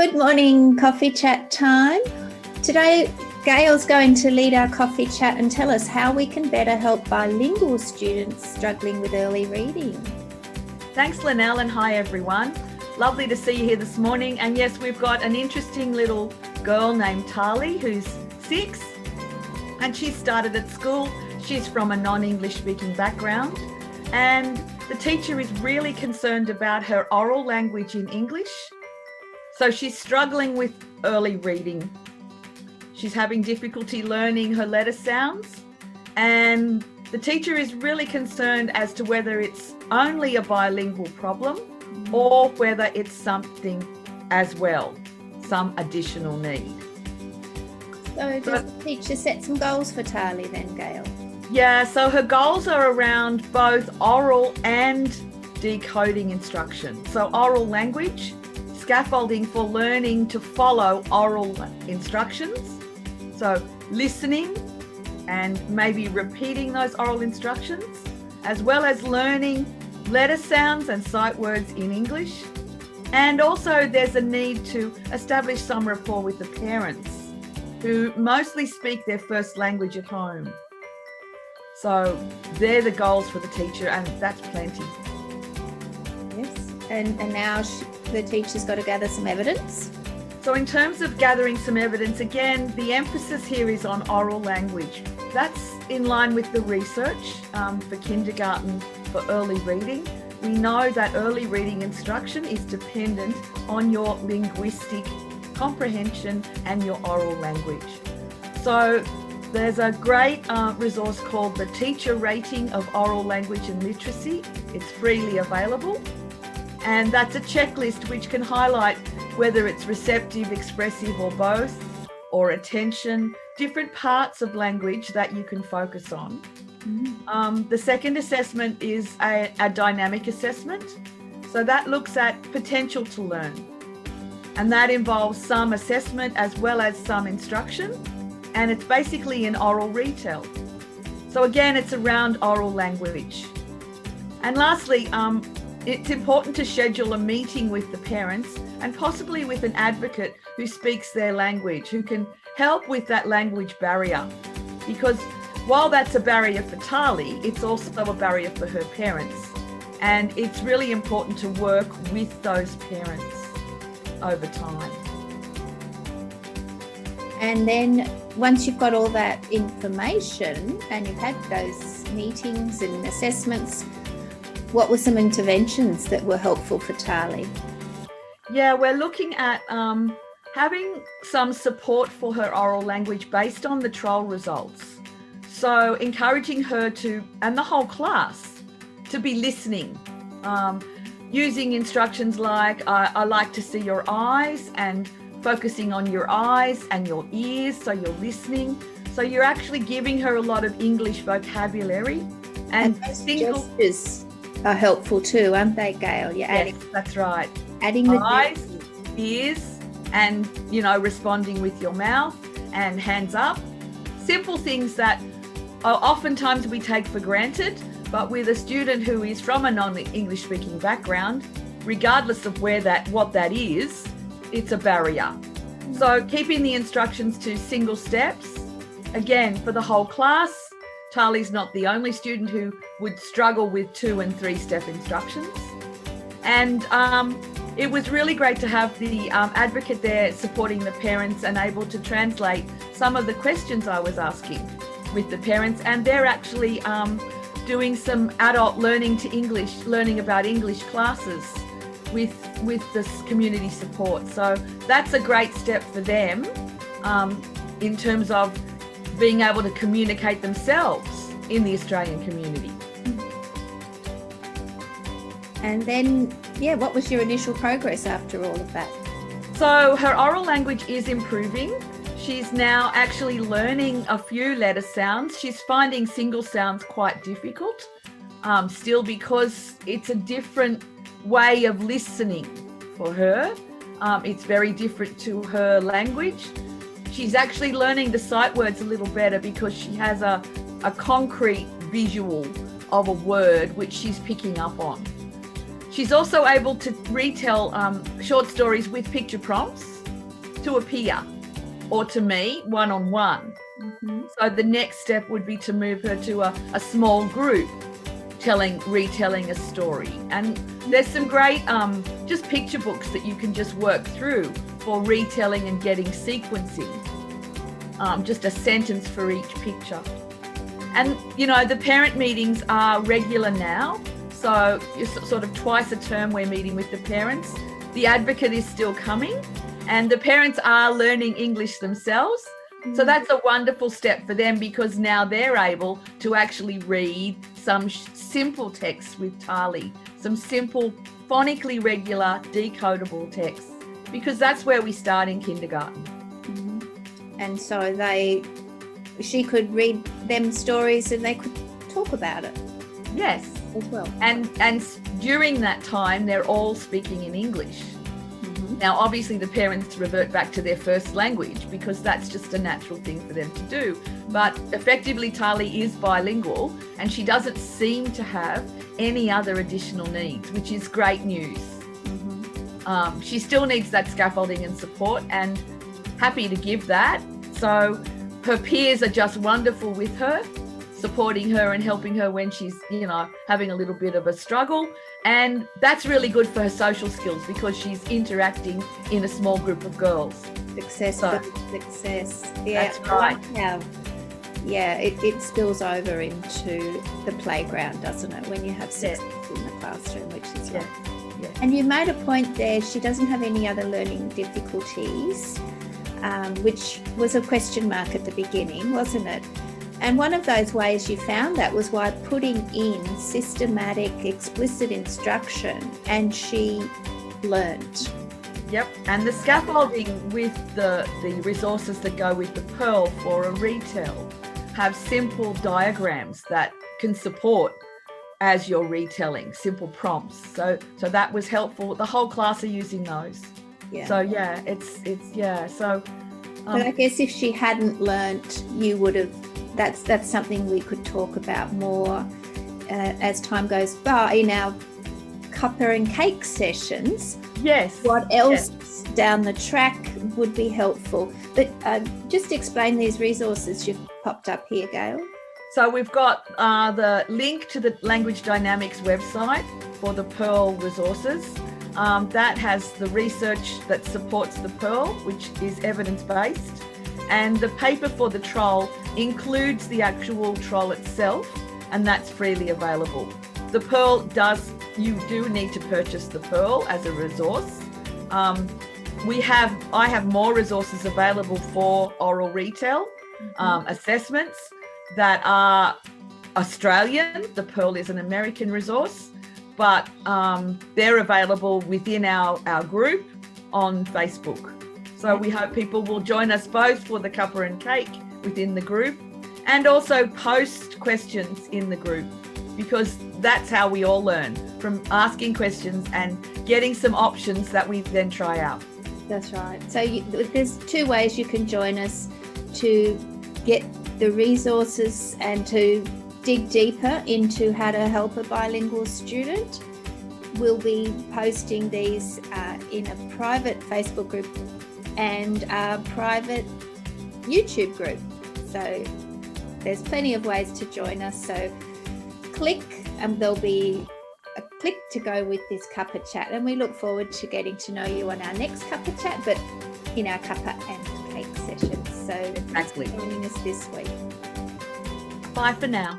Good morning, coffee chat time. Today, Gail's going to lead our coffee chat and tell us how we can better help bilingual students struggling with early reading. Thanks, Linnell, and hi, everyone. Lovely to see you here this morning. And yes, we've got an interesting little girl named Tali who's 6, and she started at school. She's from a non-English speaking background, and the teacher is really concerned about her oral language in English. So she's struggling with early reading. She's having difficulty learning her letter sounds, and the teacher is really concerned as to whether it's only a bilingual problem or whether it's something as well, some additional need. So does the teacher set some goals for Tali then, Gail? Yeah, so her goals are around both oral and decoding instruction. So oral language, scaffolding for learning to follow oral instructions. So listening and maybe repeating those oral instructions, as well as learning letter sounds and sight words in English. And also there's a need to establish some rapport with the parents who mostly speak their first language at home. So they're the goals for the teacher, and that's plenty. Yes, and now the teacher's got to gather some evidence. So in terms of gathering some evidence, again, the emphasis here is on oral language. That's in line with the research for kindergarten for early reading. We know that early reading instruction is dependent on your linguistic comprehension and your oral language. So there's a great resource called the Teacher Rating of Oral Language and Literacy. It's freely available. And that's a checklist which can highlight whether it's receptive, expressive, or both, or attention, different parts of language that you can focus on. The second assessment is a dynamic assessment. So that looks at potential to learn. And that involves some assessment as well as some instruction. And it's basically an oral retell. So again, it's around oral language. And lastly, it's important to schedule a meeting with the parents and possibly with an advocate who speaks their language, who can help with that language barrier. Because while that's a barrier for Tali, it's also a barrier for her parents. And it's really important to work with those parents over time. And then once you've got all that information and you've had those meetings and assessments, what were some interventions that were helpful for Tali? Yeah, we're looking at having some support for her oral language based on the trial results. So encouraging her to, and the whole class, to be listening, using instructions like, I like to see your eyes, and focusing on your eyes and your ears, so you're listening. So you're actually giving her a lot of English vocabulary. And single gestures are helpful too, aren't they, Gail? You're yes, that's right. Adding the eyes, ears, and responding with your mouth and hands up. Simple things that oftentimes we take for granted, but with a student who is from a non-English speaking background, regardless of what that is, it's a barrier. So keeping the instructions to single steps, again, for the whole class. Tali's not the only student who would struggle with 2 and 3 step instructions. And it was really great to have the advocate there supporting the parents and able to translate some of the questions I was asking with the parents. And they're actually doing some adult learning about English classes with this community support. So that's a great step for them in terms of being able to communicate themselves in the Australian community. And then, what was your initial progress after all of that? So her oral language is improving. She's now actually learning a few letter sounds. She's finding single sounds quite difficult, still, because it's a different way of listening for her. It's very different to her language. She's actually learning the sight words a little better because she has a concrete visual of a word which she's picking up on. She's also able to retell short stories with picture prompts to a peer or to me one-on-one. So the next step would be to move her to a small group retelling a story. And there's some great just picture books that you can just work through for retelling and getting sequencing. Just a sentence for each picture. And, you know, the parent meetings are regular now. So you're sort of twice a term we're meeting with the parents. The advocate is still coming and the parents are learning English themselves. So that's a wonderful step for them because now they're able to actually read some simple text with Tali, some simple phonically regular decodable text, because that's where we start in kindergarten. And so she could read them stories and they could talk about it. Yes. As well. And during that time, they're all speaking in English. Now, obviously, the parents revert back to their first language because that's just a natural thing for them to do. But effectively, Tali is bilingual and she doesn't seem to have any other additional needs, which is great news. She still needs that scaffolding and support and happy to give that. So her peers are just wonderful with her, supporting her and helping her when she's, you know, having a little bit of a struggle. And that's really good for her social skills because she's interacting in a small group of girls. Success. Yeah, that's right. Yeah, it spills over into the playground, doesn't it? When you have success in the classroom, which is right. Yeah. And you made a point there, she doesn't have any other learning difficulties, which was a question mark at the beginning, wasn't it? And one of those ways you found that was by putting in systematic, explicit instruction, and she learned. Yep, and the scaffolding with the resources that go with the Pearl for a retell have simple diagrams that can support as you're retelling, simple prompts. So that was helpful. The whole class are using those. Yeah. So yeah, it's so. But I guess if she hadn't learnt, you would have. That's something we could talk about more as time goes by in our cuppa and cake sessions. Yes. What else down the track would be helpful? But just explain these resources you've popped up here, Gail. So we've got the link to the Language Dynamics website for the Pearl resources. That has the research that supports the Pearl, which is evidence-based. And the paper for the troll includes the actual troll itself, and that's freely available. The Pearl you do need to purchase the Pearl as a resource. I have more resources available for oral retell assessments that are Australian. The Pearl is an American resource, but they're available within our group on Facebook. So we hope people will join us both for the cuppa and cake within the group and also post questions in the group, because that's how we all learn, from asking questions and getting some options that we then try out. That's right. So there's two ways you can join us to get the resources and to dig deeper into how to help a bilingual student. We'll be posting these in a private Facebook group and a private YouTube group. So there's plenty of ways to join us. So click and there'll be a click to go with this cuppa chat. And we look forward to getting to know you on our next cuppa chat, but in our cuppa and cake sessions. So exactly. Thanks for joining us this week. Bye for now.